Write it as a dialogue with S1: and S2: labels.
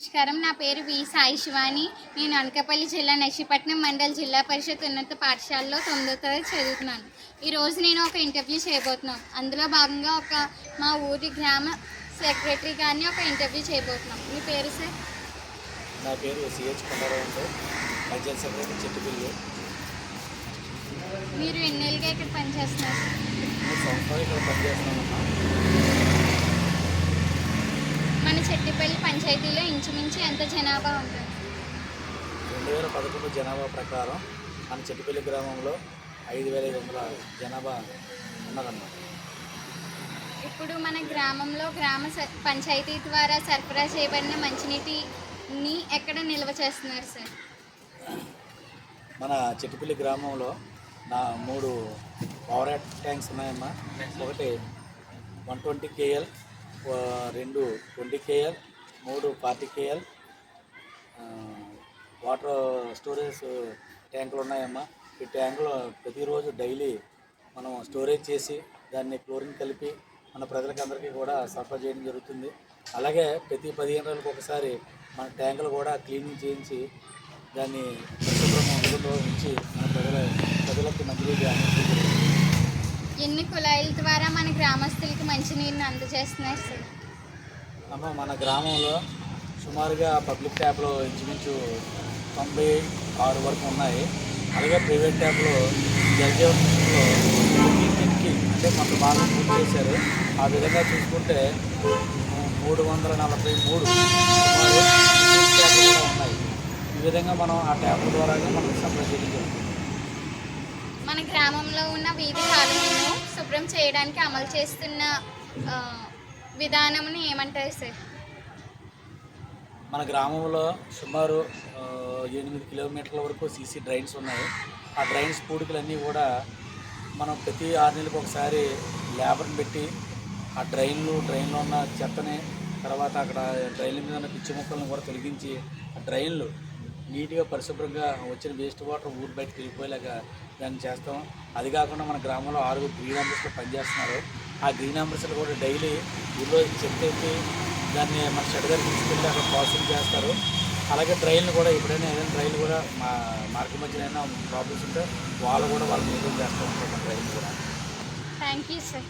S1: నమస్కారం. నా పేరు సాయి శివాని. నేను అనకాపల్లి జిల్లా నర్సీపట్నం మండల్ జిల్లా పరిషత్ ఉన్నత పాఠశాలలో 9వ తరగతి చదువుతున్నాను. ఈరోజు నేను ఒక ఇంటర్వ్యూ చేయబోతున్నాను. అందులో భాగంగా మా ఊరి గ్రామ సెక్రటరీ గారిని ఒక ఇంటర్వ్యూ చేయబోతున్నాం. మీ పేరు సార్?
S2: నా పేరు సిహెచ్ కొండారావు అండి, పంచాయత్ సెక్రటరీ చెట్టుపల్లి.
S1: మీరు ఎన్నేళ్ళుగా ఇక్కడ పనిచేస్తున్నారు సార్?
S2: 3 సంవత్సరాలు ఇక్కడ పనిచేస్తున్నానమ్మా.
S1: మన చెట్టుపల్లి పంచాయతీలో ఇంచుమించు ఎంత జనాభా ఉంటుంది?
S2: 2011 జనాభా ప్రకారం మన చెట్టుపల్లి గ్రామంలో 5,500 జనాభా ఉన్నదన్నమాట.
S1: ఇప్పుడు మన గ్రామంలో పంచాయతీ ద్వారా సరఫరా చేయబడిన మంచినీటిని ఎక్కడ నిల్వ చేస్తున్నారు సార్?
S2: మన చెట్టుపల్లి గ్రామంలో 3 పవర్ ట్యాంక్స్ ఉన్నాయమ్మా. ఒకటి 120 KL, 2 20 KL, 3 40 KL water storage ట్యాంకులు ఉన్నాయమ్మా. ఈ ట్యాంకులో ప్రతిరోజు డైలీ మనం స్టోరేజ్ చేసి దాన్ని క్లోరిన్ కలిపి మన ప్రజలకందరికీ కూడా సరఫరా చేయడం జరుగుతుంది. అలాగే ప్రతి 15 రోజులకు ఒకసారి మన ట్యాంకులు కూడా క్లీనింగ్ చేయించి దాన్ని పరిశుభ్రంగా అందులో ఉంచి మన ప్రజలకు మంచినీటి అందించడం.
S1: ఎన్ని కుళాయిల ద్వారా మన గ్రామస్తులకి మంచినీరుని అందజేస్తున్నారు సార్?
S2: అమ్మ, మన గ్రామంలో సుమారుగా పబ్లిక్ ట్యాప్లో ఇంచుమించు 96 వరకు ఉన్నాయి. అలాగే ప్రైవేట్ ట్యాప్లో జలజీవన్ మిషన్లో అంటే కొంత బాగా పూర్తి చేశారు. ఆ విధంగా చూసుకుంటే 343 సుమారు ట్యాప్లు కూడా ఉన్నాయి. ఈ విధంగా మనం ఆ ట్యాప్ల ద్వారా మనం సప్లై చేయడం జరుగుతుంది.
S1: మన గ్రామంలో ఉన్న వీధి కాలువలను శుభ్రం చేయడానికి అమలు చేస్తున్న విధానంని ఏమంటారు సార్?
S2: మన గ్రామంలో సుమారు 8 కిలోమీటర్ల వరకు సీసీ డ్రైన్స్ ఉన్నాయి. ఆ డ్రైన్స్ పూడికలన్నీ కూడా మనం ప్రతి 6 నెలలకు ఒకసారి లేబర్ని పెట్టి ఆ డ్రైన్లో ఉన్న చెత్తని, తర్వాత అక్కడ డ్రైన్ల మీద ఉన్న పిచ్చి మొక్కలను కూడా తొలగించి ఆ డ్రైన్లు నీట్గా పరిశుభ్రంగా వచ్చిన వేస్ట్ వాటర్ ఊరు బయటకు వెళ్ళిపోయేలాగా దాన్ని చేస్తాం. అది కాకుండా మన గ్రామంలో 6 గ్రీన్ అంబర్స్లో పనిచేస్తున్నారు. ఆ గ్రీన్ అంబర్స్లు కూడా డైలీ ఊళ్ళో చెత్త ఎత్తి దాన్ని మన షెడ్ దగ్గర తీసుకెళ్ళి అక్కడ ప్రాసెసింగ్ చేస్తారు. అలాగే డ్రైన్లు కూడా ఎప్పుడైనా ఏదైనా డ్రైన్లు కూడా మార్కెట్ మధ్యన ప్రాబ్లమ్స్ ఉంటే వాళ్ళు మెయింటైన్ చేస్తూ ఉంటారు మన డ్రైన్లు కూడా.
S1: Thank you sir.